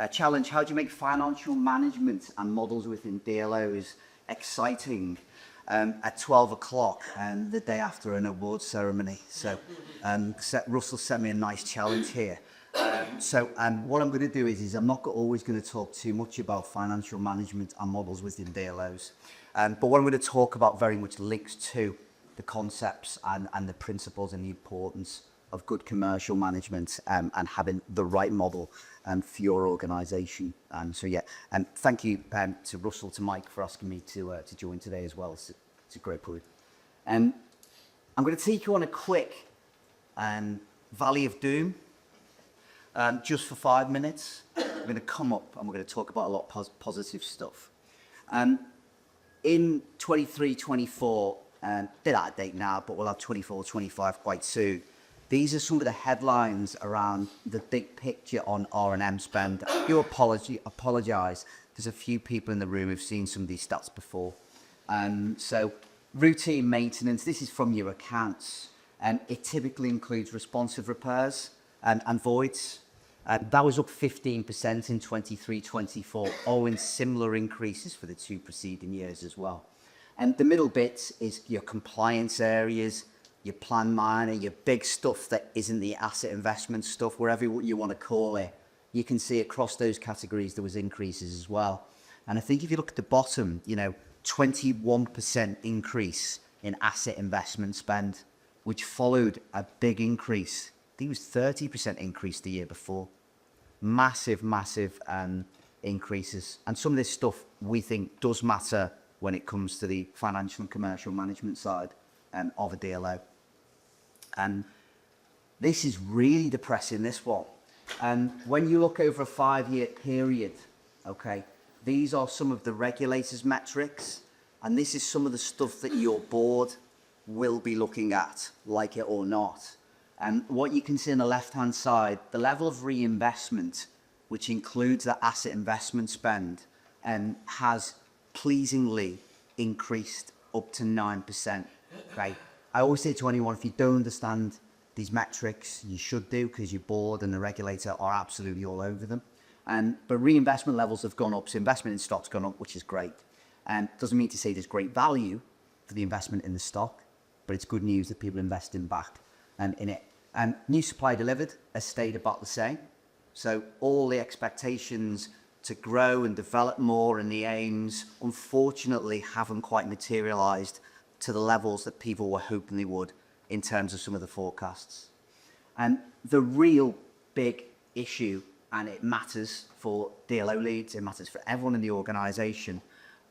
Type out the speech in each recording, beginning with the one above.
challenge, how do you make financial management and models within DLOs exciting at 12 o'clock and the day after an awards ceremony? So Russell sent me a nice challenge here. What I'm going to do is I'm not always going to talk too much about financial management and models within DLOs. But what I'm going to talk about very much links to the concepts and the principles and the importance of good commercial management and having the right model for your organisation. Thank you to Russell, to Mike for asking me to join today as well. It's a great point. I'm going to take you on a quick Valley of Doom, just for 5 minutes. We're going to come up and we're going to talk about a lot of positive stuff. In 23, 24, they're out of date now, but we'll have 24, 25 quite soon. These are some of the headlines around the big picture on R&M spend. I do apologise. There's a few people in the room who've seen some of these stats before. So routine maintenance, this is from your accounts. It typically includes responsive repairs and voids. That was up 15% in 23, 24, owing similar increases for the 2 preceding years as well. And the middle bit is your compliance areas, your plan minor, your big stuff that isn't the asset investment stuff, wherever you want to call it. You can see across those categories there was increases as well. And I think if you look at the bottom, 21% increase in asset investment spend, which followed a big increase. I think it was 30% increase the year before. Massive increases. And some of this stuff we think does matter when it comes to the financial and commercial management side of a DLO. And this is really depressing, this one. And when you look over a 5-year period, okay, these are some of the regulators' metrics, and this is some of the stuff that your board will be looking at, like it or not. And what you can see on the left-hand side, the level of reinvestment, which includes the asset investment spend, has pleasingly increased up to 9%. Okay? I always say to anyone, if you don't understand these metrics, you should do, because your board and the regulator are absolutely all over them. But reinvestment levels have gone up, so investment in stock's gone up, which is great. Doesn't mean to say there's great value for the investment in the stock, but it's good news that people are investing back in it. New supply delivered has stayed about the same. So all the expectations to grow and develop more and the aims, unfortunately, haven't quite materialised to the levels that people were hoping they would in terms of some of the forecasts. And the real big issue, and it matters for DLO leads, it matters for everyone in the organisation,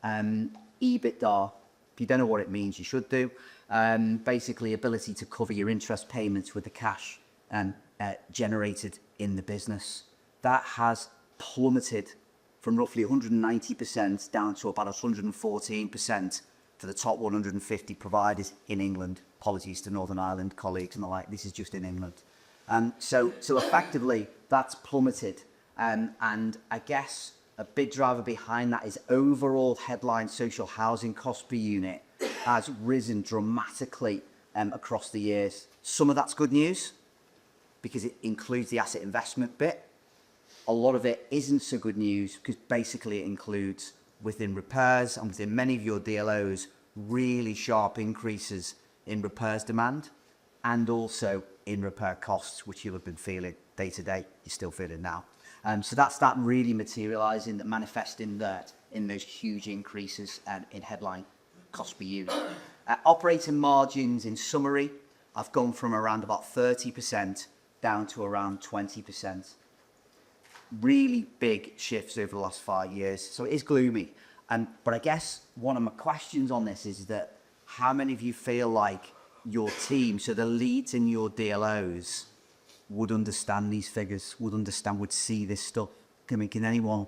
EBITDA, if you don't know what it means, you should do. Basically, ability to cover your interest payments with the cash generated in the business. That has plummeted from roughly 190% down to about 114% for the top 150 providers in England. Apologies to Northern Ireland colleagues and the like, this is just in England. So effectively, that's plummeted. And I guess a big driver behind that is overall headline social housing cost per unit has risen dramatically across the years. Some of that's good news because it includes the asset investment bit. A lot of it isn't so good news because basically it includes within repairs and within many of your DLOs really sharp increases in repairs demand and also in repair costs, which you'll have been feeling day to day. You're still feeling now. So that's that really materialising, that manifesting that in those huge increases in headline cost per unit. Operating margins, in summary, have gone from around about 30% down to around 20%. Really big shifts over the last 5 years. So it is gloomy. But I guess one of my questions on this is that how many of you feel like your team, so the leads in your DLOs, would understand these figures, would see this stuff? Can anyone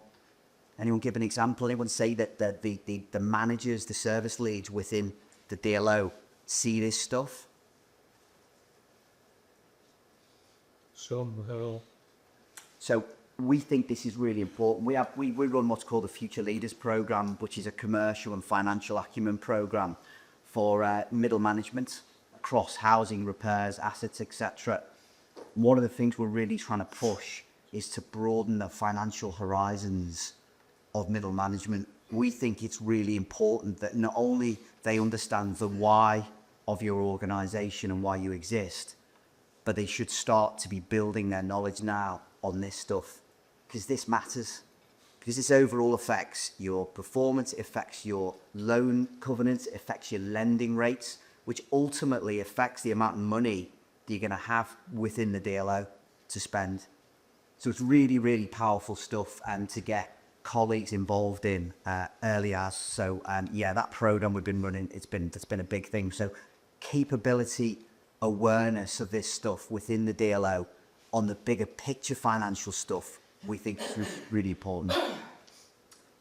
give an example? Anyone say that the managers, the service leads within the DLO see this stuff? Some will. So we think this is really important. We run what's called the Future Leaders Programme, which is a commercial and financial acumen programme for middle management across housing, repairs, assets, etc. One of the things we're really trying to push is to broaden the financial horizons of middle management. We think it's really important that not only they understand the why of your organization and why you exist, but they should start to be building their knowledge now on this stuff, because this matters. Because this overall affects your performance, it affects your loan covenants, it affects your lending rates, which ultimately affects the amount of money that you're going to have within the DLO to spend. So it's really, really powerful stuff, and to get colleagues involved in early as. So yeah, that program we've been running, that's been a big thing. So capability awareness of this stuff within the DLO on the bigger picture financial stuff, we think is really important.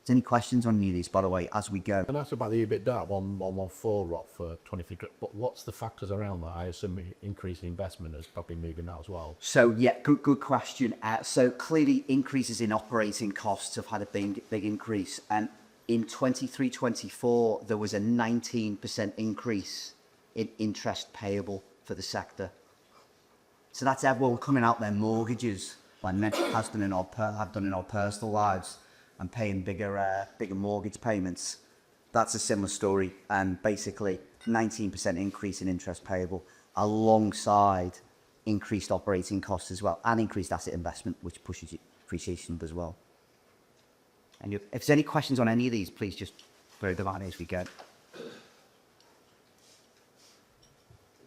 Is any questions on any of these, by the way, as we go? And that's about the EBITDA 114 Rob for 23. But what's the factors around that? I assume increasing investment is probably moving that as well. So yeah, good question. So clearly increases in operating costs have had a big increase. And in 23-24, there was a 19% increase in interest payable for the sector. So that's everyone coming out their mortgages, like Nick has done in our personal lives, and paying bigger mortgage payments. That's a similar story, and basically 19% increase in interest payable alongside increased operating costs as well, and increased asset investment, which pushes depreciation as well. And if there's any questions on any of these, please just throw them at me as we go.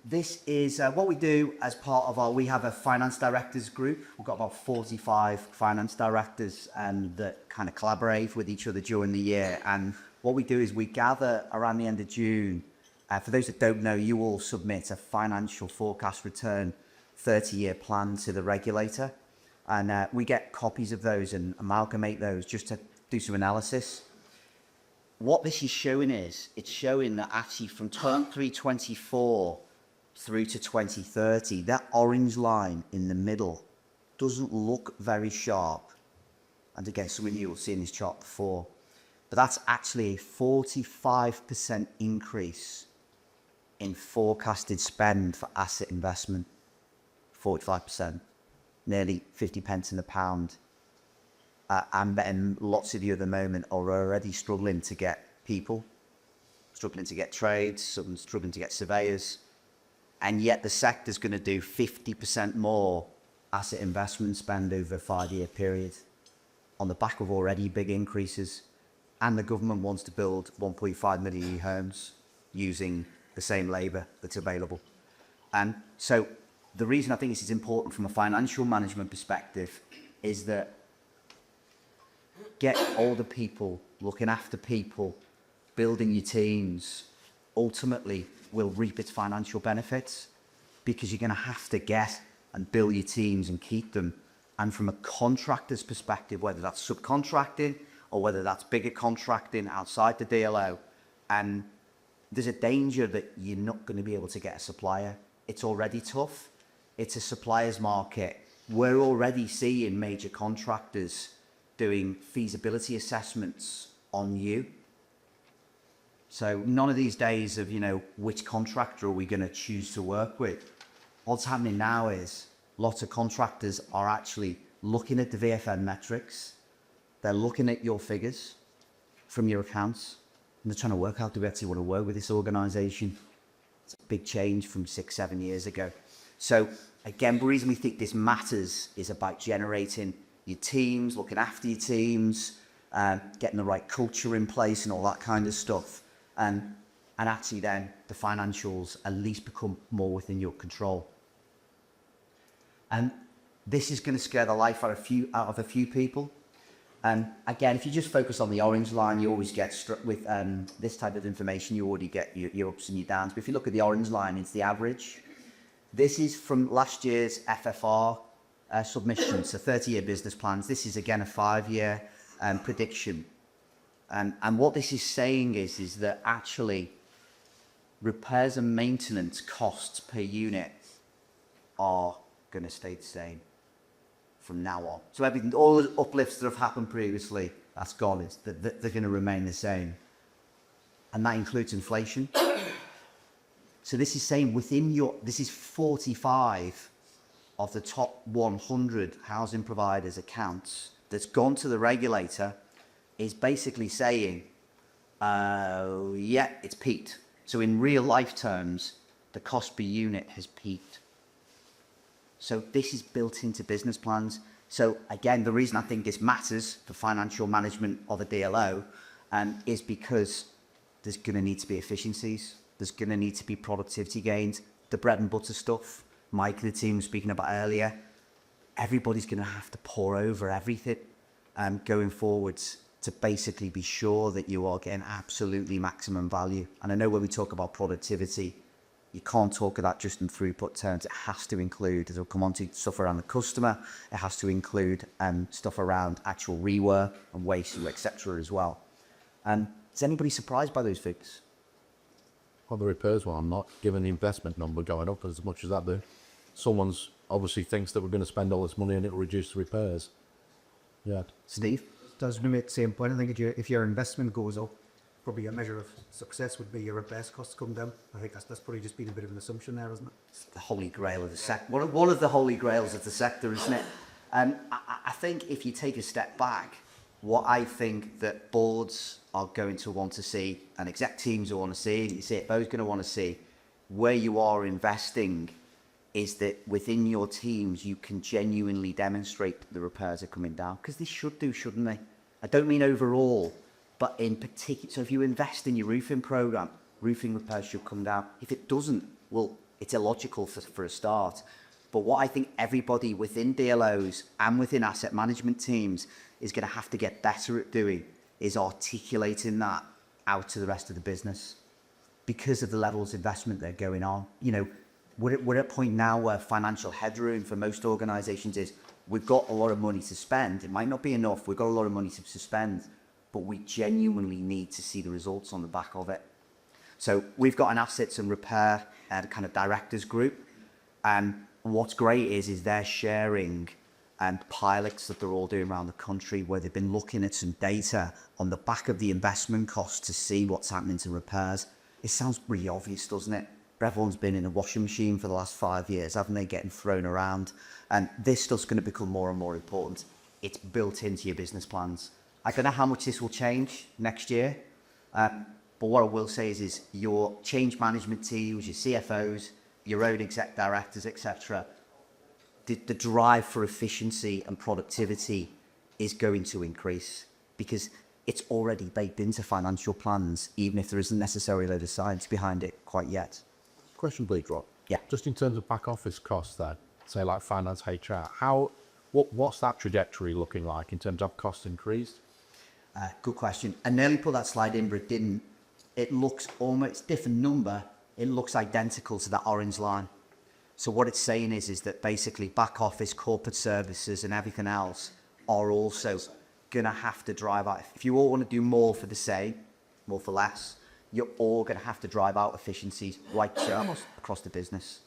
This is what we do as part of we have a finance directors group. We've got about 45 finance directors that kind of collaborate with each other during the year. And what we do is we gather around the end of June. For those that don't know, you all submit a financial forecast return 30-year plan to the regulator. And we get copies of those and amalgamate those just to do some analysis. What this is showing is, it's showing that actually from 23-24 through to 2030, that orange line in the middle doesn't look very sharp. And again, some of you will see in this chart before, but that's actually a 45% increase in forecasted spend for asset investment. 45%, nearly 50 pence in the pound. And lots of you at the moment are already struggling to get people, struggling to get trades, some struggling to get surveyors. And yet the sector's going to do 50% more asset investment spend over a 5-year period on the back of already big increases. And the government wants to build 1.5 million new homes using the same labour that's available. And so the reason I think this is important from a financial management perspective is that get older people, looking after people, building your teams, ultimately will reap its financial benefits, because you're going to have to get and build your teams and keep them. And from a contractor's perspective, whether that's subcontracting or whether that's bigger contracting outside the DLO, and there's a danger that you're not going to be able to get a supplier. It's already tough. It's a supplier's market. We're already seeing major contractors doing feasibility assessments on you. So none of these days of, which contractor are we going to choose to work with? What's happening now is lots of contractors are actually looking at the VFN metrics. They're looking at your figures from your accounts, and they're trying to work out, do we actually want to work with this organization? It's a big change from 6-7 years ago. So again, the reason we think this matters is about generating your teams, looking after your teams, getting the right culture in place and all that kind of stuff. And actually then the financials at least become more within your control. And this is going to scare the life out of a few people. And again, if you just focus on the orange line, you always get struck with this type of information. You already get your ups and your downs. But if you look at the orange line, it's the average. This is from last year's FFR submission, so 30-year business plans. This is again a 5-year prediction. And what this is saying is that actually repairs and maintenance costs per unit are going to stay the same from now on. So everything, all the uplifts that have happened previously, that's gone. They're going to remain the same. And that includes inflation. So this is saying this is 45 of the top 100 housing providers' accounts that's gone to the regulator is basically saying, yeah, it's peaked. So in real life terms, the cost per unit has peaked. So this is built into business plans. So again, the reason I think this matters for financial management of a DLO is because there's going to need to be efficiencies. There's going to need to be productivity gains. The bread and butter stuff Mike and the team were speaking about earlier, everybody's going to have to pour over everything going forwards to basically be sure that you are getting absolutely maximum value. And I know when we talk about productivity, you can't talk of that just in throughput terms. It has to include, as I'll come on to, stuff around the customer. It has to include stuff around actual rework and waste, etc. as well. Is anybody surprised by those figures? On the repairs one, I'm not, given the investment number going up as much as that do. Someone's obviously thinks that we're going to spend all this money and it'll reduce the repairs. Yeah. Steve? Does make the same point. I think if your investment goes up, probably a measure of success would be your repairs costs come down. I think that's probably just been a bit of an assumption there, isn't it? It's the holy grail of the sector. One of the holy grails of the sector, isn't it? I think if you take a step back, what I think that boards are going to want to see, and exec teams will want to see, and your CFO is going to want to see, where you are investing is that within your teams you can genuinely demonstrate that the repairs are coming down, because they should do, shouldn't they? I don't mean overall, but in particular. So if you invest in your roofing program, roofing repairs should come down. If it doesn't, well, it's illogical for a start. But what I think everybody within DLOs and within asset management teams is going to have to get better at doing is articulating that out to the rest of the business, because of the levels of investment that are going on. You know, we're at a point now where financial headroom for most organisations is, we've got a lot of money to spend. It might not be enough. We've got a lot of money to spend, but we genuinely need to see the results on the back of it. So we've got an assets and repair kind of directors group, and what's great is they're sharing pilots that they're all doing around the country, where they've been looking at some data on the back of the investment costs to see what's happening to repairs. It sounds pretty obvious, doesn't it? Everyone's been in a washing machine for the last 5 years, haven't they, getting thrown around? And this stuff's going to become more and more important. It's built into your business plans. I don't know how much this will change next year, but what I will say is your change management teams, your CFOs, your own exec directors, etc., the drive for efficiency and productivity is going to increase, because it's already baked into financial plans, even if there isn't necessarily a load of science behind it quite yet. Question, please, Rob. Yeah. Just in terms of back office costs then, say like finance, HR, what's that trajectory looking like in terms of costs increased? Good question. I nearly put that slide in, but it didn't. It looks almost different number. It looks identical to that orange line. So what it's saying is that basically back office, corporate services and everything else are also going to have to drive out. If you all want to do more for the same, more for less, you're all going to have to drive out efficiencies right across the business.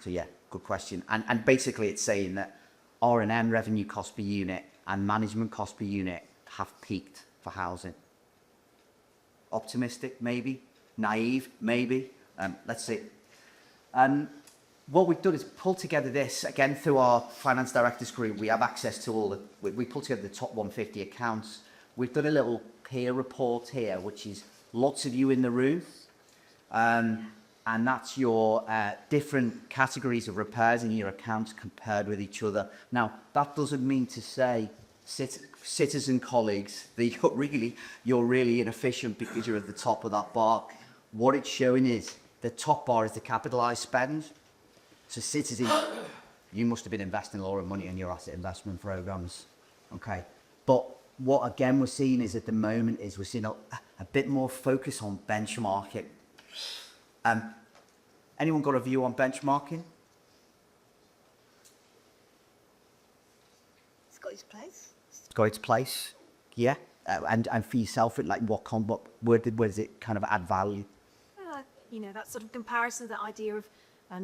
So yeah, good question. And basically it's saying that R&M, revenue cost per unit, and management cost per unit have peaked for housing. Optimistic, maybe. Naive, maybe. Let's see. What we've done is pull together this, again, through our finance directors group. We have access to all we pull together the top 150 accounts. We've done a little peer report here, which is lots of you in the room. And that's your different categories of repairs in your accounts compared with each other. Now, that doesn't mean to say, citizen colleagues, that you're really inefficient because you're at the top of that bar. What it's showing is the top bar is the capitalised spend. So citizens, you must have been investing a lot of money in your asset investment programs. Okay. But what again we're seeing is at the moment is we're seeing a bit more focus on benchmarking. Anyone got a view on benchmarking? It's got its place. It's got its place, yeah. And for yourself, where does it kind of add value? That sort of comparison, that idea of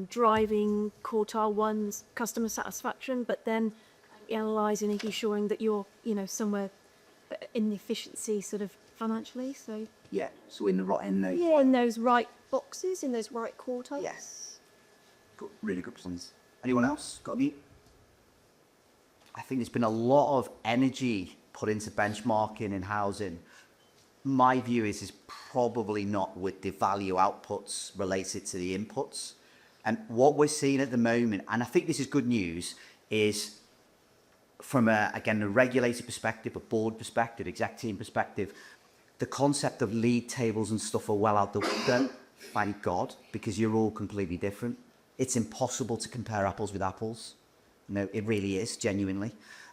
driving quartile one's customer satisfaction, but then analysing and ensuring that you're, somewhere in the efficiency sort of financially. So Yeah, so in those. yeah, in those right boxes, in those right quartiles. Yes. Good, really good plans. Anyone else got a view? I think there's been a lot of energy put into benchmarking in housing. My view is probably not with the value outputs related to the inputs. And what we're seeing at the moment, and I think this is good news, is from again, a regulator perspective, a board perspective, exec team perspective, the concept of league tables and stuff are well out the window, thank God, because you're all completely different. It's impossible to compare apples with apples. No, it really is, genuinely.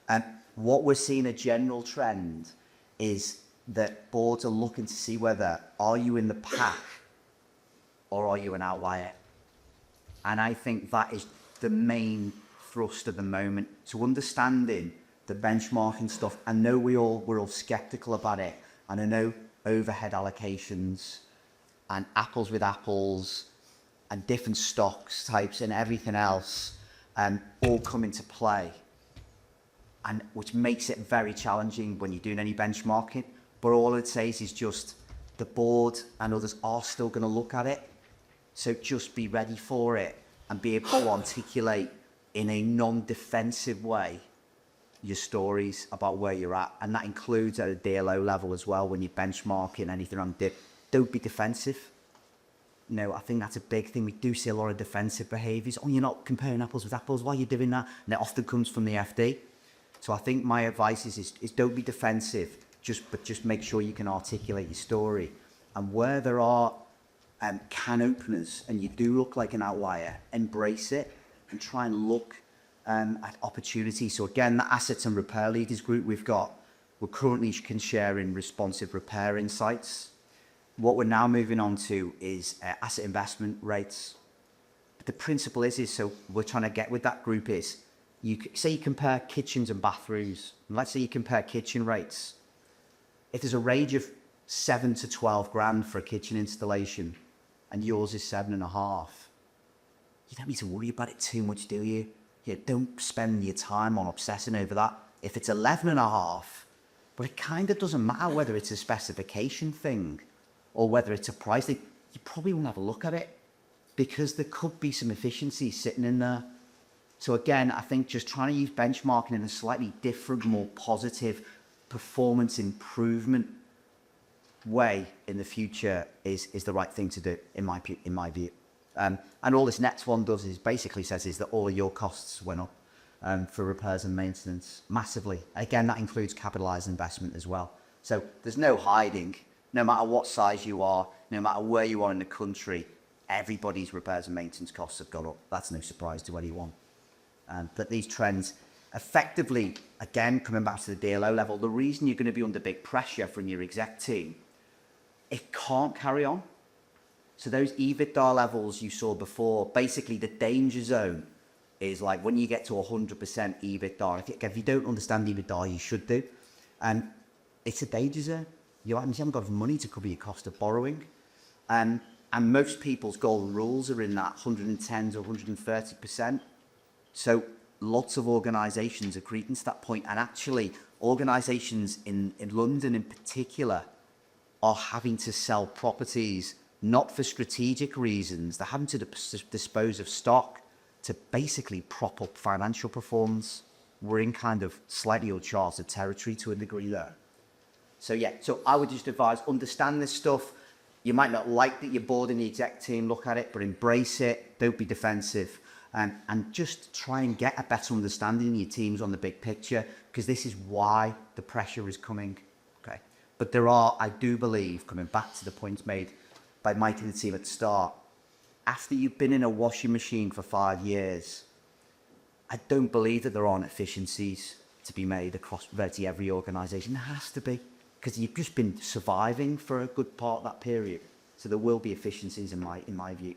And what we're seeing a general trend is that boards are looking to see whether are you in the pack or are you an outlier. And I think that is the main thrust at the moment, to understanding the benchmarking stuff. I know we're all skeptical about it, and I know overhead allocations and apples with apples and different stocks types and everything else all come into play, and which makes it very challenging when you're doing any benchmarking. But all I'd say is just the board and others are still going to look at it, so just be ready for it and be able to articulate in a non-defensive way your stories about where you're at, and that includes at a DLO level as well. When you're benchmarking anything on dip, don't be defensive. No, I think that's a big thing. We do see a lot of defensive behaviours. Oh, you're not comparing apples with apples. Why are you doing that? And it often comes from the FD. So I think my advice is don't be defensive. But just make sure you can articulate your story. And where there are can openers and you do look like an outlier, embrace it and try and look at opportunities. So again, the assets and repair leaders group we're currently can share in responsive repair insights. What we're now moving on to is asset investment rates. But the principle is so we're trying to get with that group is, say you compare kitchens and bathrooms, and let's say you compare kitchen rates. If there's a range of 7 to 12 grand for a kitchen installation and yours is 7.5, you don't need to worry about it too much, do you? Yeah, don't spend your time on obsessing over that. If it's 11.5, but it kind of doesn't matter whether it's a specification thing or whether it's a price thing, you probably won't have a look at it because there could be some efficiency sitting in there. So again, I think just trying to use benchmarking in a slightly different, more positive performance improvement way in the future is the right thing to do in my view. And all this next one does is basically says is that all of your costs went up for repairs and maintenance massively. Again, that includes capitalised investment as well. So there's no hiding. No matter what size you are, no matter where you are in the country, everybody's repairs and maintenance costs have gone up. That's no surprise to anyone. But these trends, effectively, again, coming back to the DLO level, the reason you're going to be under big pressure from your exec team, it can't carry on. So those EBITDA levels you saw before, basically the danger zone is like when you get to 100% EBITDA. If you don't understand EBITDA, you should do. And it's a danger zone. You haven't got money to cover your cost of borrowing. And most people's golden rules are in that 110 to 130%. So lots of organisations are creeping to that point. And actually, organisations in London in particular are having to sell properties, not for strategic reasons. They're having to dispose of stock to basically prop up financial performance. We're in kind of slightly uncharted territory to a degree there. So yeah, so I would just advise, understand this stuff. You might not like that your board and the exec team look at it, but embrace it. Don't be defensive. And just try and get a better understanding of your teams on the big picture, because this is why the pressure is coming. Okay, but there are, I do believe, coming back to the points made by Mike and the team at the start, after you've been in a washing machine for 5 years, I don't believe that there aren't efficiencies to be made across virtually every organisation. There has to be, because you've just been surviving for a good part of that period. So there will be efficiencies in my view.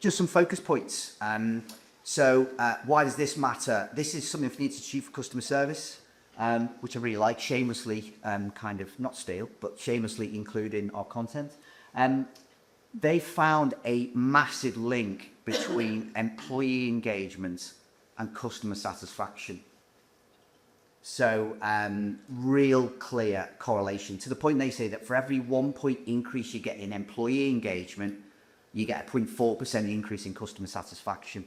Just some focus points. So why does this matter? This is something for the Institute for Customer Service, which I really like, shamelessly kind of, not steal, but shamelessly include in our content. They found a massive link between employee engagement and customer satisfaction. So real clear correlation, to the point they say that for every 1 point increase you get in employee engagement, you get a 0.4% increase in customer satisfaction.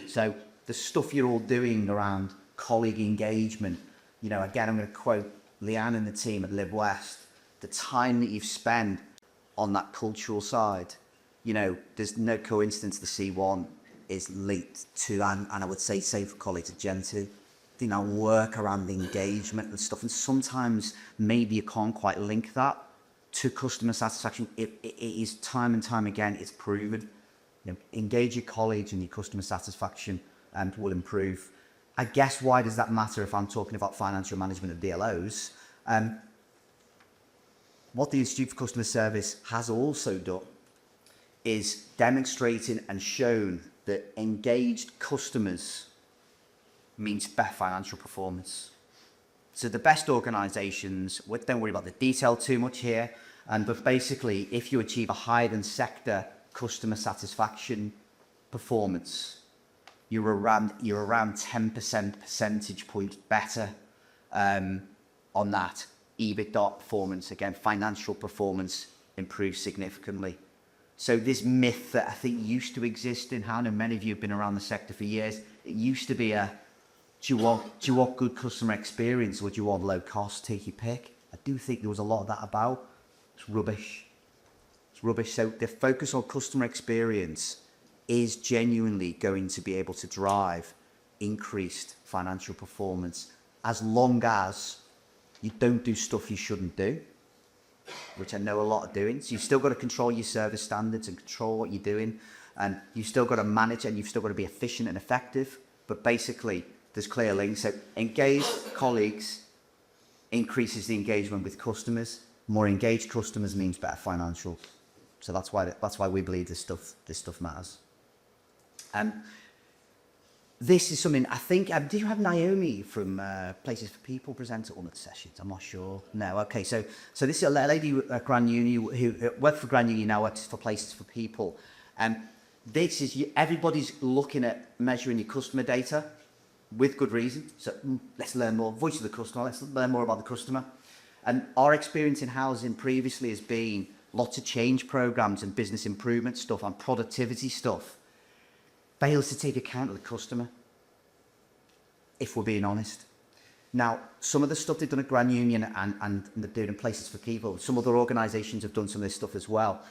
So the stuff you're all doing around colleague engagement, you know, again, I'm going to quote Leanne and the team at Live West, the time that you've spent on that cultural side, you know, there's no coincidence the C1 is linked to, and I would say for colleagues at Gen 2, you know, work around engagement and stuff. And sometimes maybe you can't quite link that to customer satisfaction. It is time and time again, it's proven. You know, engage your colleagues and your customer satisfaction and will improve. I guess why does that matter if I'm talking about financial management of DLOs? What the Institute for Customer Service has also done is demonstrating and shown that engaged customers means better financial performance. So the best organisations, don't worry about the detail too much here, but basically if you achieve a higher than sector customer satisfaction performance, you're around 10% percentage points better on that. EBITDA performance, again, financial performance improves significantly. So this myth that I think used to exist in Howden, and many of you have been around the sector for years, it used to be do you want good customer experience or do you want low cost, take your pick? I do think there was a lot of that about. It's rubbish. It's rubbish. So the focus on customer experience is genuinely going to be able to drive increased financial performance as long as you don't do stuff you shouldn't do, which I know a lot are doing. So you've still got to control your service standards and control what you're doing, and you've still got to manage and you've still got to be efficient and effective. But basically, there's clear links. So engaged colleagues increases the engagement with customers. More engaged customers means better financials. So that's why we believe this stuff matters. This is something I think. Do you have Naomi from Places for People present at one of the sessions? I'm not sure. No. Okay. So this is a lady at Grand Uni who worked for Grand Uni, now works for Places for People. This is everybody's looking at measuring your customer data with good reason. So let's learn more. Voice of the customer. Let's learn more about the customer. And our experience in housing previously has been lots of change programs and business improvement stuff and productivity stuff fails to take account of the customer, if we're being honest. Now, some of the stuff they've done at Grand Union and they're doing in Places for People, some other organisations have done some of this stuff as well.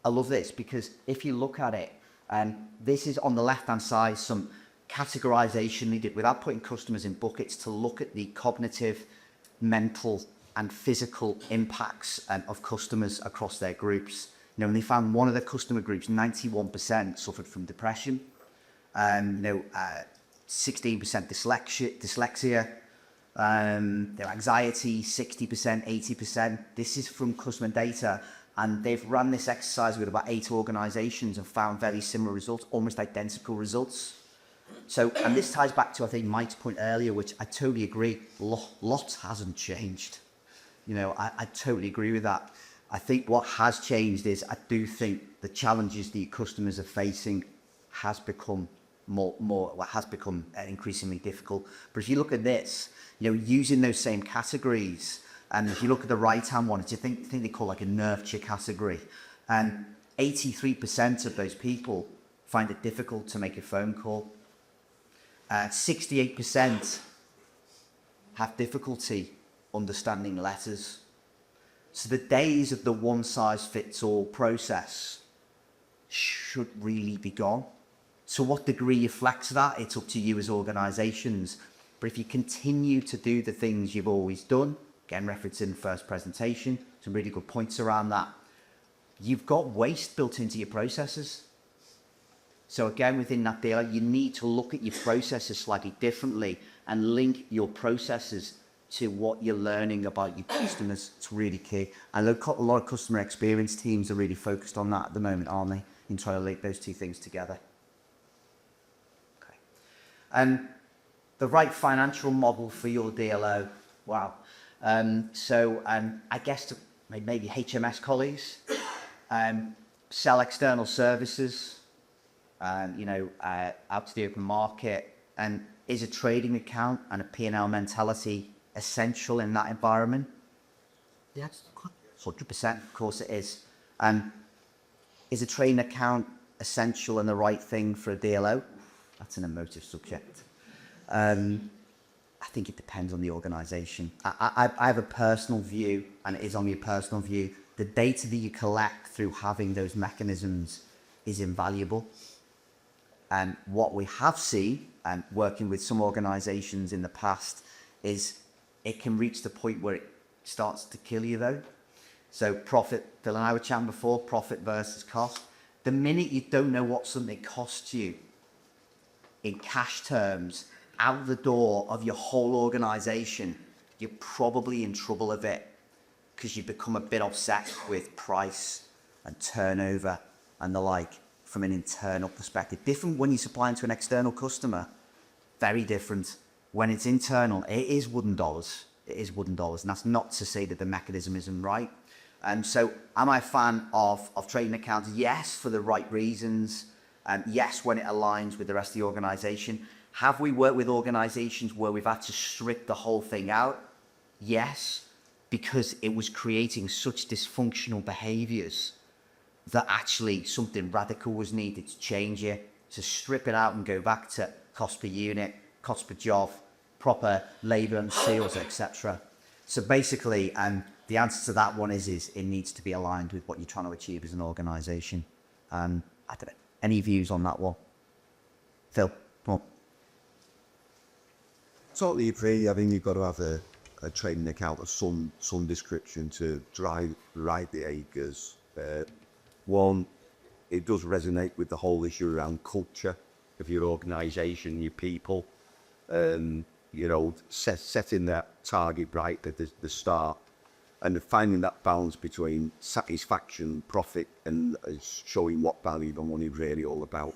I love this because if you look at it, this is on the left-hand side, some categorisation they did without putting customers in buckets to look at the cognitive, mental and physical impacts of customers across their groups. You know, and they found one of the customer groups, 91% suffered from depression. 16% dyslexia, their anxiety, 60%, 80%. This is from customer data, and they've run this exercise with about 8 organisations and found very similar results, almost identical results. So, and this ties back to, I think, Mike's point earlier, which I totally agree, lots hasn't changed. You know, I totally agree with that. I think what has changed is I do think the challenges that your customers are facing has become increasingly difficult. But if you look at this, you know, using those same categories, and if you look at the right-hand one, it's I think they call like a nurture category, and 83% of those people find it difficult to make a phone call. 68% have difficulty understanding letters. So the days of the one-size-fits-all process should really be gone. To what degree you flex that, it's up to you as organisations. But if you continue to do the things you've always done, again referencing the first presentation, some really good points around that, you've got waste built into your processes. So again, within that deal, you need to look at your processes slightly differently and link your processes to what you're learning about your customers. It's really key. And a lot of customer experience teams are really focused on that at the moment, aren't they? In trying to link those two things together. Okay. And the right financial model for your DLO. Wow. So I guess to maybe HMS colleagues, sell external services, out to the open market, and is a trading account and a P&L mentality essential in that environment? Yes, 100%, of course it is. Is a trading account essential and the right thing for a DLO? That's an emotive subject. I think it depends on the organisation. I have a personal view, and it is only a personal view. The data that you collect through having those mechanisms is invaluable. And what we have seen, and working with some organisations in the past, is it can reach the point where it starts to kill you though. So profit, Phil and I were chatting before, profit versus cost. The minute you don't know what something costs you in cash terms, out the door of your whole organisation, you're probably in trouble a bit, because you become a bit obsessed with price and turnover and the like from an internal perspective. Different when you're supplying to an external customer, very different. When it's internal, it is wooden dollars. It is wooden dollars. And that's not to say that the mechanism isn't right. And so am I a fan of trading accounts? Yes, for the right reasons. Yes, when it aligns with the rest of the organisation. Have we worked with organisations where we've had to strip the whole thing out? Yes, because it was creating such dysfunctional behaviours that actually something radical was needed to change it, to strip it out and go back to cost per unit, cost per job, proper labour and sales, etc. So basically, the answer to that one is it needs to be aligned with what you're trying to achieve as an organisation. I don't know. Any views on that one? Phil? Come on. Totally agree. I think you've got to have a trading account of some description to ride the acres. One, it does resonate with the whole issue around culture of your organisation, your people. Setting that target right at the start and finding that balance between satisfaction, profit, and showing what value the money really all about.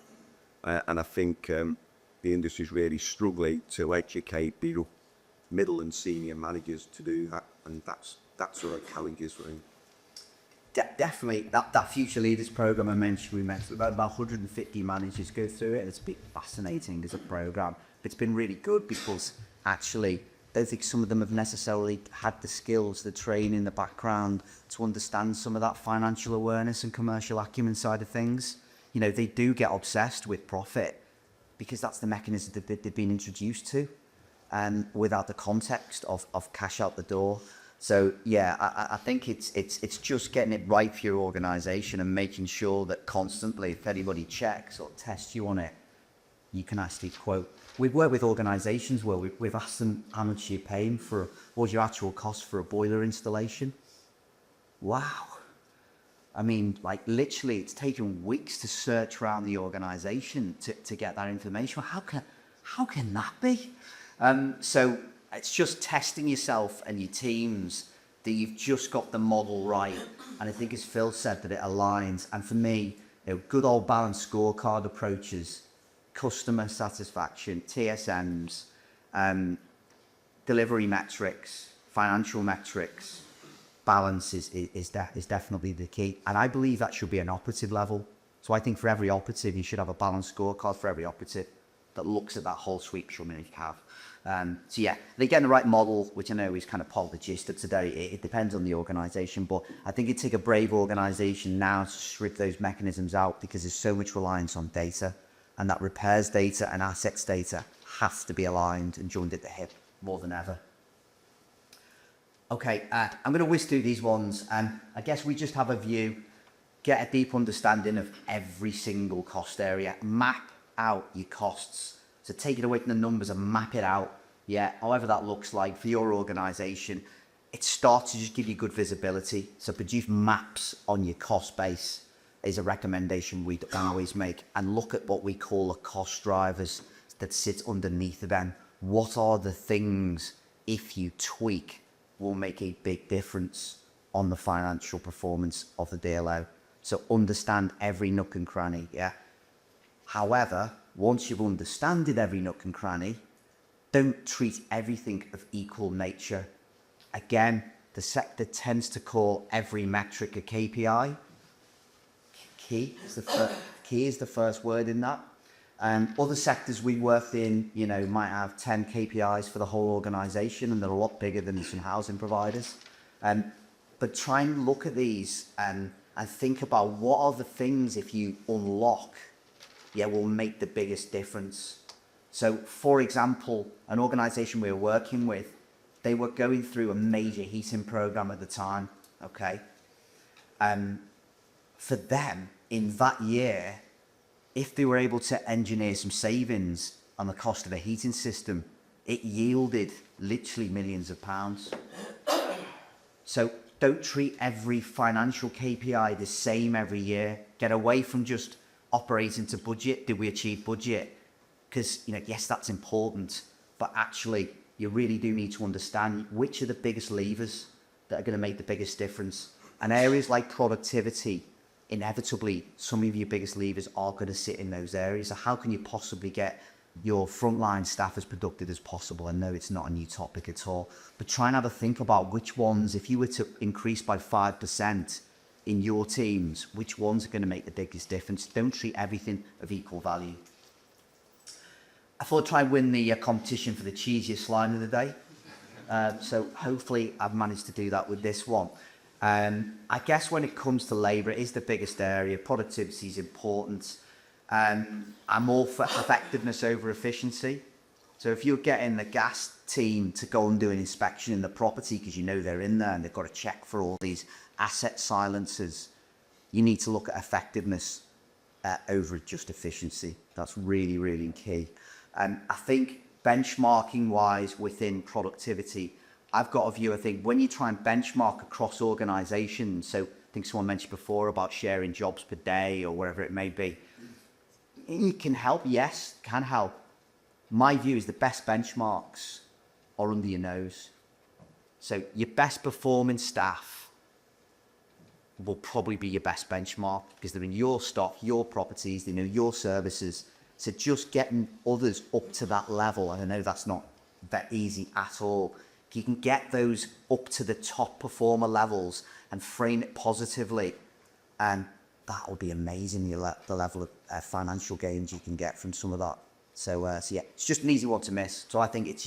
And I think the industry's really struggling to educate the middle and senior managers to do that, and that's where challenges for him. Definitely, that Future Leaders programme I mentioned, we mentioned about 150 managers go through it. It's been fascinating as a programme. It's been really good because actually, I don't think some of them have necessarily had the skills, the training, the background to understand some of that financial awareness and commercial acumen side of things. You know, they do get obsessed with profit because that's the mechanism that they've been introduced to, and without the context of cash out the door. So yeah, I think it's just getting it right for your organisation and making sure that constantly, if anybody checks or tests you on it, you can actually quote. We've worked with organisations where we've asked them how much you're paying for, what's your actual cost for a boiler installation. Wow. I mean, like literally, it's taken weeks to search around the organisation to get that information. How can that be? So it's just testing yourself and your teams that you've just got the model right. And I think, as Phil said, that it aligns. And for me, good old balanced scorecard approaches, customer satisfaction, TSMs, delivery metrics, financial metrics, balance is definitely the key. And I believe that should be an operative level. So I think for every operative, you should have a balanced scorecard for every operative that looks at that whole suite you have. So yeah, they get the right model, which I know is kind of part of the gist of today. It depends on the organisation, but I think it'd take a brave organisation now to strip those mechanisms out because there's so much reliance on data, and that repairs data and assets data has to be aligned and joined at the hip more than ever. Okay, I'm going to whiz through these ones, and I guess we just have a view, get a deep understanding of every single cost area, map out your costs. So take it away from the numbers and map it out. Yeah, however that looks like for your organisation, it starts to just give you good visibility. So produce maps on your cost base is a recommendation we always make, and look at what we call the cost drivers that sit underneath them. What are the things, if you tweak, will make a big difference on the financial performance of the DLO? So understand every nook and cranny, yeah? However, once you've understood every nook and cranny, don't treat everything of equal nature. Again, the sector tends to call every metric a KPI. Key is the first word in that. Other sectors we worked in, might have 10 KPIs for the whole organisation, and they're a lot bigger than some housing providers. But try and look at these and think about what are the things, if you unlock will make the biggest difference. So, for example, an organisation we were working with, they were going through a major heating program at the time, okay? For them, in that year, if they were able to engineer some savings on the cost of a heating system, it yielded literally millions of pounds. So don't treat every financial KPI the same every year. Get away from just operating to budget. Did we achieve budget? Because, yes, that's important, but actually you really do need to understand which are the biggest levers that are going to make the biggest difference. And areas like productivity, inevitably, some of your biggest levers are going to sit in those areas. So how can you possibly get your frontline staff as productive as possible? I know it's not a new topic at all, but try and have a think about which ones, if you were to increase by 5% in your teams, which ones are going to make the biggest difference. Don't treat everything of equal value. I thought I'd try and win the competition for the cheesiest line of the day. So hopefully I've managed to do that with this one. I guess when it comes to labour, it is the biggest area. Productivity is important. I'm all for effectiveness over efficiency. So if you're getting the gas team to go and do an inspection in the property because they're in there and they've got to check for all these asset silencers, you need to look at effectiveness over just efficiency. That's really, really key. I think benchmarking wise within productivity, I've got a view, I think when you try and benchmark across organisations, so I think someone mentioned before about sharing jobs per day or wherever it may be, it can help, yes, can help. My view is the best benchmarks are under your nose. So your best performing staff will probably be your best benchmark because they're in your stock, your properties, they know your services. So just getting others up to that level, and I know that's not that easy at all. If you can get those up to the top performer levels and frame it positively, and that will be amazing, the level of financial gains you can get from some of that. So yeah, it's just an easy one to miss. So I think it's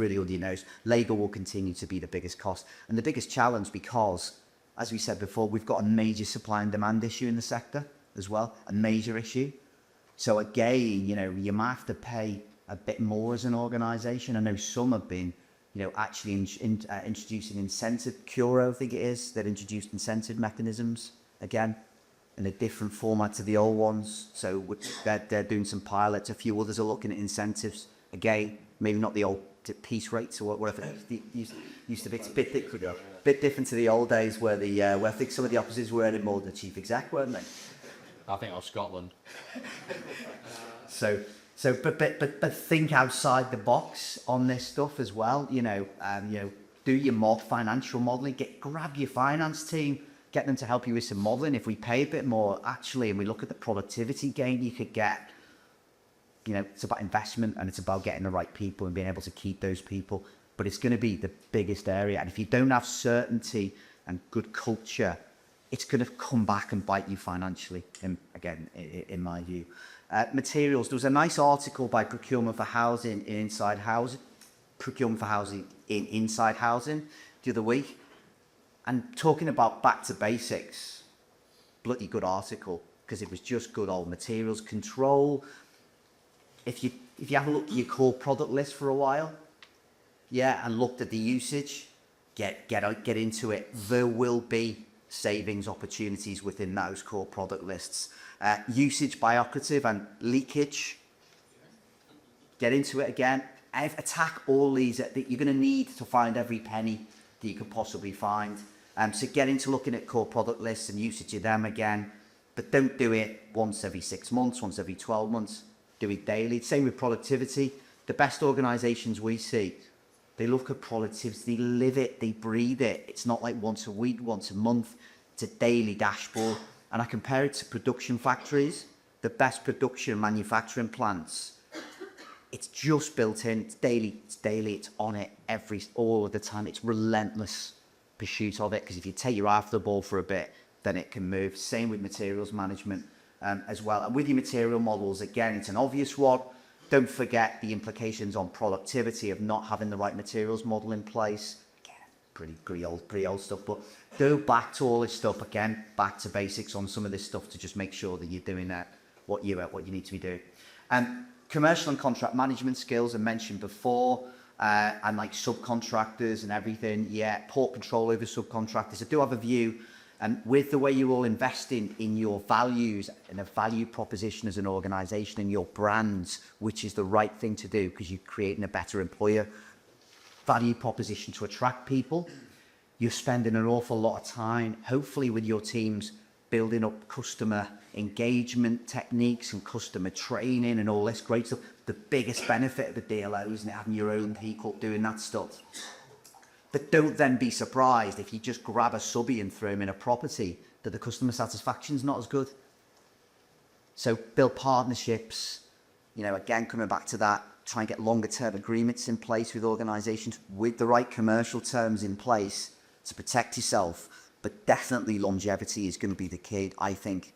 really under your nose. Labour will continue to be the biggest cost and the biggest challenge because, as we said before, we've got a major supply and demand issue in the sector as well, a major issue. So again, you might have to pay a bit more as an organisation. I know some have been, actually introducing incentive, Curo, I think it is, that introduced incentive mechanisms, again, in a different format to the old ones. So they're doing some pilots. A few others are looking at incentives. Again, maybe not the old piece rates or whatever it used to be. It's a bit different to the old days where I think some of the officers were earning more than the chief exec, weren't they? I think of Scotland. But think outside the box on this stuff as well. Do your financial modelling. Grab your finance team, get them to help you with some modelling. If we pay a bit more, actually, and we look at the productivity gain you could get, it's about investment and it's about getting the right people and being able to keep those people. But it's going to be the biggest area. And if you don't have certainty and good culture, it's going to come back and bite you financially, in my view. Materials. There was a nice article by Procurement for Housing in Inside Housing the other week, and talking about back to basics. Bloody good article because it was just good old materials control. If you haven't looked at your core product list for a while, and looked at the usage, get into it. There will be savings opportunities within those core product lists. Usage by operative and leakage. Get into it again. Attack all these that you're going to need to find every penny that you could possibly find. So get into looking at core product lists and usage of them again. But don't do it once every 6 months, once every 12 months. Do it daily. Same with productivity. The best organisations we see, they look at productivity, they live it, they breathe it. It's not like once a week, once a month. It's a daily dashboard. And I compare it to production factories, the best production manufacturing plants. It's just built in, it's daily, it's on it all of the time. It's relentless pursuit of it, because if you take your eye off the ball for a bit, then it can move. Same with materials management as well. And with your material models, again, it's an obvious one. Don't forget the implications on productivity of not having the right materials model in place. Again, pretty old stuff, but go back to all this stuff again, back to basics on some of this stuff to just make sure that you're doing that what you need to be doing. Commercial and contract management skills I mentioned before, and like subcontractors and everything. Yeah, port control over subcontractors. I do have a view, and with the way you're all investing in your values and a value proposition as an organisation and your brands, which is the right thing to do because you're creating a better employer value proposition to attract people. You're spending an awful lot of time, hopefully with your teams, building up customer engagement techniques and customer training and all this great stuff. The biggest benefit of the DLO, isn't it, having your own people doing that stuff? But don't then be surprised if you just grab a subby and throw him in a property that the customer satisfaction is not as good. So build partnerships, you know, again, coming back to that, try and get longer term agreements in place with organisations with the right commercial terms in place to protect yourself. But definitely longevity is going to be the key, I think,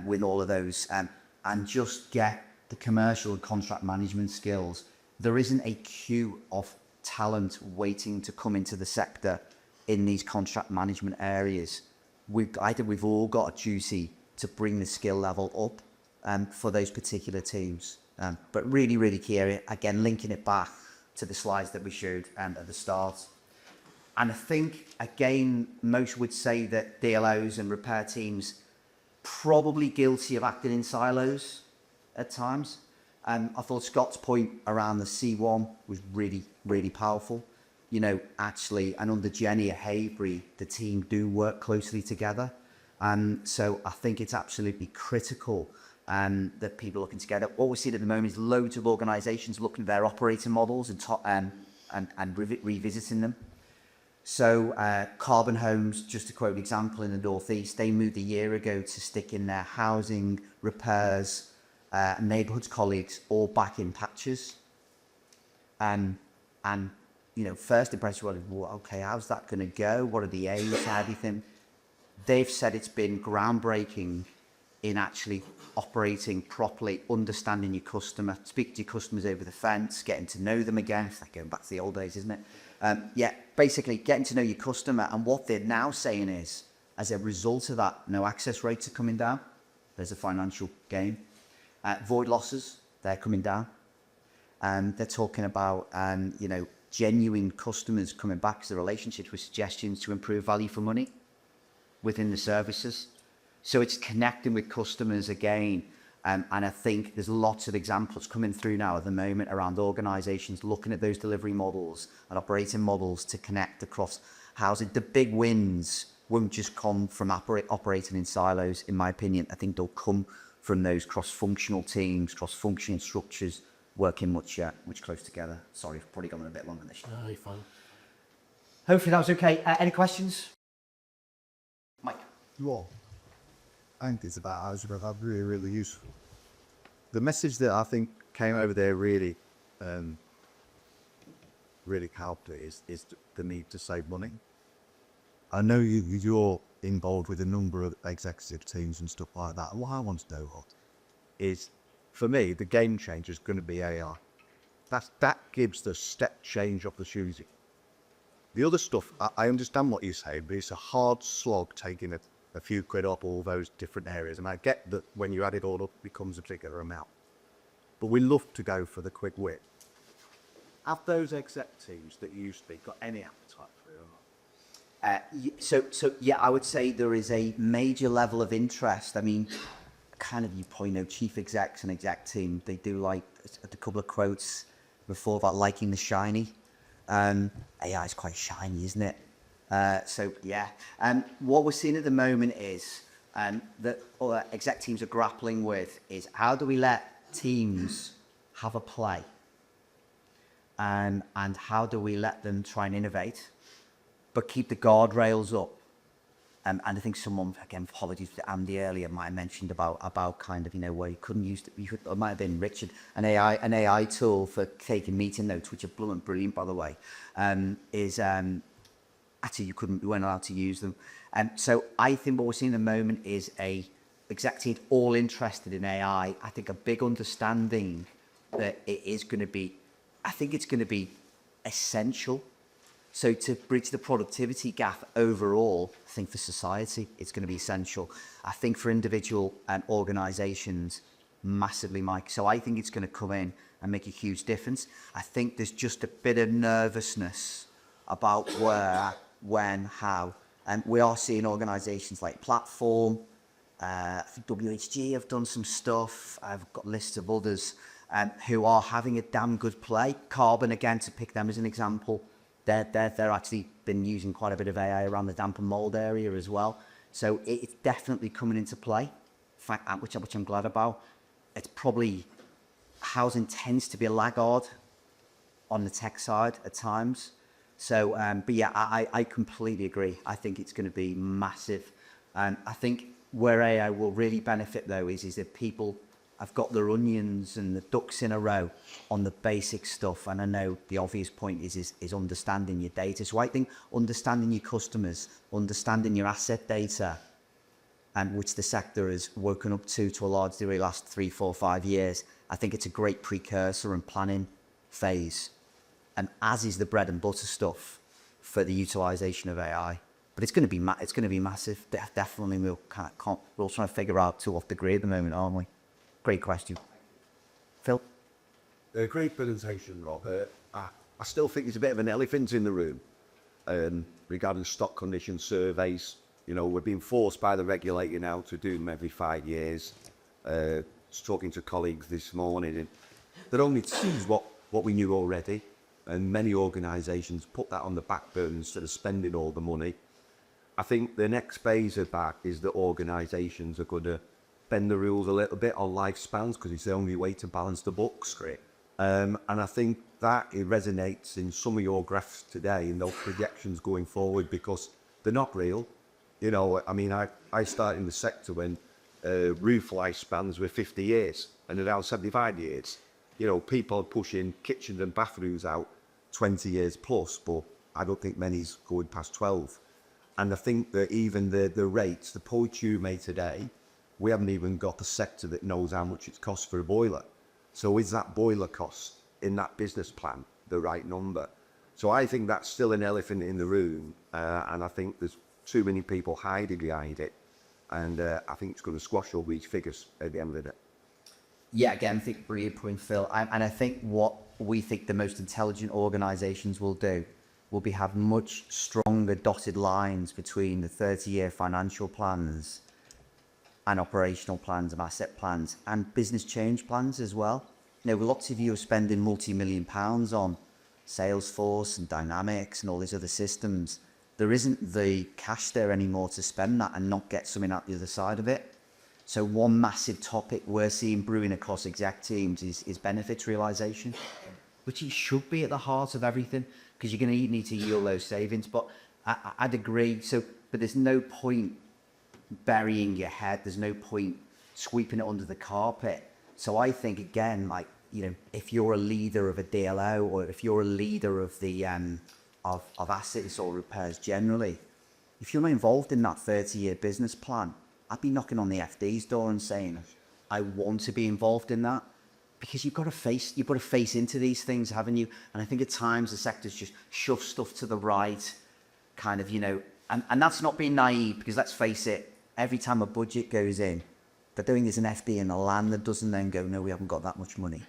with all of those. And just get the commercial and contract management skills. There isn't a queue of talent waiting to come into the sector in these contract management areas. I think we've all got a duty to bring the skill level up for those particular teams. But really, really key area, again, linking it back to the slides that we showed at the start. And I think, again, most would say that DLOs and repair teams probably guilty of acting in silos at times. I thought Scott's point around the C1 was really, really powerful. You know, actually, and under Jenny at Havebury, the team do work closely together. So I think it's absolutely critical that people are looking together. What we're seeing at the moment is loads of organisations looking at their operating models and revisiting them. So Carbon Homes, just to quote an example, in the North East, they moved a year ago to stick in their housing, repairs, and neighbourhoods colleagues all back in patches. And you know, first impression was, well, okay, how's that going to go? What are the aims, everything? They've said it's been groundbreaking in actually operating properly, understanding your customer, speaking to your customers over the fence, getting to know them again. It's like going back to the old days, isn't it? Basically getting to know your customer. And what they're now saying is, as a result of that, no access rates are coming down. There's a financial gain. Void losses, they're coming down. They're talking about, you know, genuine customers coming back to the relationships with suggestions to improve value for money within the services. So it's connecting with customers again. And I think there's lots of examples coming through now at the moment around organisations looking at those delivery models and operating models to connect across housing. The big wins won't just come from operating in silos, in my opinion. I think they'll come from those cross-functional teams, cross-functional structures, working much closer together. Sorry, I've probably gone a bit long on this. No, you're fine. Hopefully that was okay. Any questions? Mike? Well, I think it's about algebra. Really, really useful. The message that I think came over there really helped it is the need to save money. I know you're involved with a number of executive teams and stuff like that. What I want to know is, for me, the game changer is going to be AI. That gives the step change opportunity. The other stuff, I understand what you're saying, but it's a hard slog taking a few quid off all those different areas. And I get that when you add it all up, it becomes a bigger amount. But we love to go for the quick win. Have those exec teams that used to be got any appetite for it or not? So yeah, I would say there is a major level of interest. I mean, kind of you point out chief execs and exec team, they do like a couple of quotes before about liking the shiny. AI is quite shiny, isn't it? So yeah, what we're seeing at the moment is that exec teams are grappling with is how do we let teams have a play, and how do we let them try and innovate, but keep the guardrails up. And I think someone, again, apologies to Andy earlier, might have mentioned about kind of, you know, where you couldn't use it, it might have been Richard, an AI tool for taking meeting notes, which are brilliant, by the way, is actually you weren't allowed to use them. So I think what we're seeing at the moment is a exec team all interested in AI. I think a big understanding that it is going to be, I think it's going to be essential. So to bridge the productivity gap overall, I think for society, it's going to be essential. I think for individual organisations, massively, Mike. So I think it's going to come in and make a huge difference. I think there's just a bit of nervousness about where, when, how. And we are seeing organisations like Platform, I think WHG have done some stuff. I've got lists of others who are having a damn good play. Carbon, again, to pick them as an example, they're actually been using quite a bit of AI around the damp and mould area as well. So it's definitely coming into play, in fact, which I'm glad about. It's probably, housing tends to be a laggard on the tech side at times. So, but yeah, I completely agree. I think it's going to be massive. And I think where AI will really benefit, though, is that people have got their onions and the ducks in a row on the basic stuff. And I know the obvious point is understanding your data. So I think understanding your customers, understanding your asset data, and which the sector has woken up to a large degree last 3, 4, 5 years, I think it's a great precursor and planning phase. And as is the bread and butter stuff for the utilisation of AI. But it's going to be massive. Definitely, we're all trying to figure out to what degree at the moment, aren't we? Great question. Phil? A great presentation, Rob. I still think there's a bit of an elephant in the room regarding stock condition surveys. You know, we're being forced by the regulator now to do them every 5 years. Just talking to colleagues this morning, and that only sees what we knew already. And many organisations put that on the back burner instead of spending all the money. I think the next phase of that is that organisations are going to bend the rules a little bit on lifespans because it's the only way to balance the books. Great. And I think that it resonates in some of your graphs today and those projections going forward because they're not real. You know, I mean, I started in the sector when roof lifespans were 50 years and they're now 75 years. You know, people are pushing kitchens and bathrooms out 20 years plus, but I don't think many's going past 12. And I think that even the rates, the point you made today, we haven't even got the sector that knows how much it costs for a boiler. So is that boiler cost in that business plan the right number? So I think that's still an elephant in the room. And I think there's too many people hiding behind it. And I think it's going to squash all these figures at the end of the day. Yeah, again, I think brilliant point, Phil. And I think what we think the most intelligent organisations will do will be have much stronger dotted lines between the 30-year financial plans and operational plans and asset plans and business change plans as well. You know, lots of you are spending multi-million pounds on Salesforce and Dynamics and all these other systems. There isn't the cash there anymore to spend that and not get something out the other side of it. So one massive topic we're seeing brewing across exec teams is benefits realisation, which it should be at the heart of everything because you're going to need to yield those savings. But I'd agree. So, but there's no point burying your head. There's no point sweeping it under the carpet. So I think, again, like, you know, if you're a leader of a DLO or if you're a leader of the of assets or repairs generally, if you're not involved in that 30-year business plan, I'd be knocking on the FD's door and saying, I want to be involved in that, because you've got to face into these things, haven't you? And I think at times the sector's just shove stuff to the right, kind of, you know, and that's not being naive, because let's face it, every time a budget goes in, they're doing there's an FD in the land that doesn't then go, no, we haven't got that much money.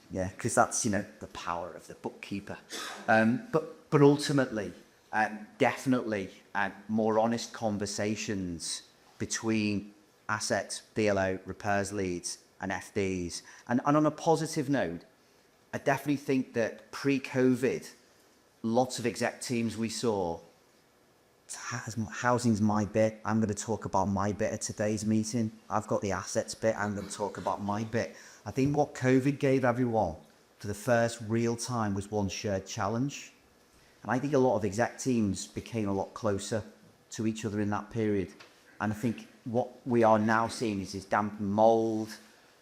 Yeah, because that's, you know, the power of the bookkeeper. But ultimately, definitely more honest conversations between asset, DLO, repairs leads and FDs. And on a positive note, I definitely think that pre-COVID, lots of exec teams we saw, housing's my bit. I'm going to talk about my bit at today's meeting. I've got the assets bit. I'm going to talk about my bit. I think what COVID gave everyone for the first real time was one shared challenge. And I think a lot of exec teams became a lot closer to each other in that period. And I think what we are now seeing is this damp and mould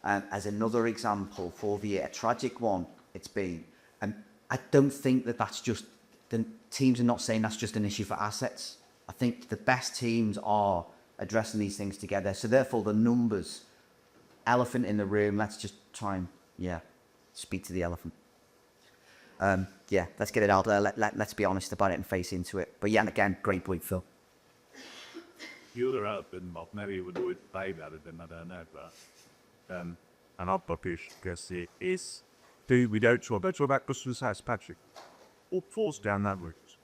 as another example for a tragic one it's been. And I don't think that that's just, the teams are not saying that's just an issue for assets. I think the best teams are addressing these things together. So therefore the numbers, elephant in the room, let's just try and, speak to the elephant. Let's get it out there. Let's be honest about it and face into it. But yeah, again, great point, Phil. You other elephant, well, maybe you would pay better than I don't know, but another push because it is we don't talk about customer satisfaction. All falls down that route.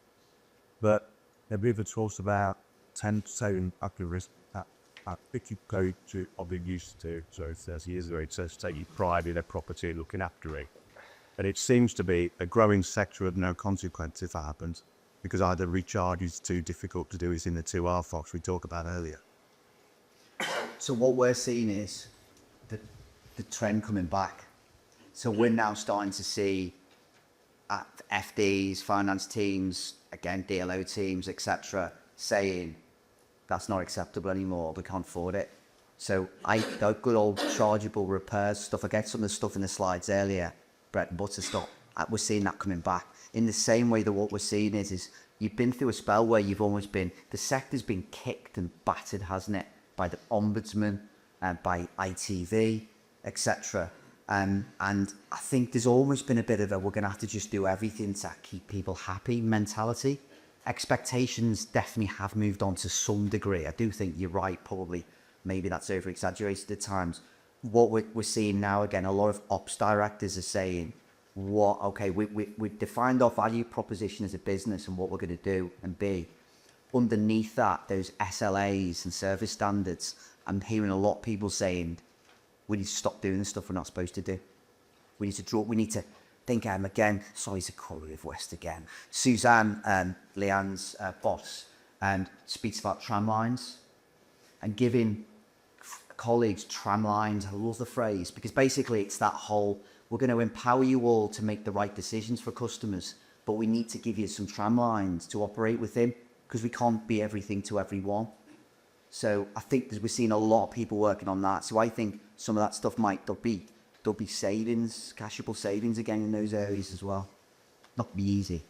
But have we ever talked about 10 saying accuracy? I think you go to, I've been used to, so 30 years ago, it says taking pride in a property and looking after it. And it seems to be a growing sector of no consequence if that happens, because either recharge is too difficult to do, is in the 2R Fox we talked about earlier. So what we're seeing is the trend coming back. So we're now starting to see at FDs, finance teams, again, DLO teams, etc., saying that's not acceptable anymore. They can't afford it. So the good old chargeable repairs stuff, I get some of the stuff in the slides earlier, bread and butter stuff, we're seeing that coming back. In the same way that what we're seeing is you've been through a spell where you've almost been, the sector's been kicked and battered, hasn't it? By the Ombudsman and by ITV, etc. And I think there's almost been a bit of a, we're going to have to just do everything to keep people happy mentality. Expectations definitely have moved on to some degree. I do think you're right, probably, maybe that's over-exaggerated at times. What we're seeing now, again, a lot of ops directors are saying, we've defined our value proposition as a business and what we're going to do and be. Underneath that, those SLAs and service standards, I'm hearing a lot of people saying, we need to stop doing the stuff we're not supposed to do. We need to think, again, sorry to call Liv West again. Suzanne, Leanne's boss, and speaks about tram lines and giving colleagues tram lines. I love the phrase, because basically it's that whole, we're going to empower you all to make the right decisions for customers, but we need to give you some tram lines to operate within, because we can't be everything to everyone. So I think we're seeing a lot of people working on that. So I think some of that stuff there'll be savings, cashable savings again in those areas as well. Not be easy.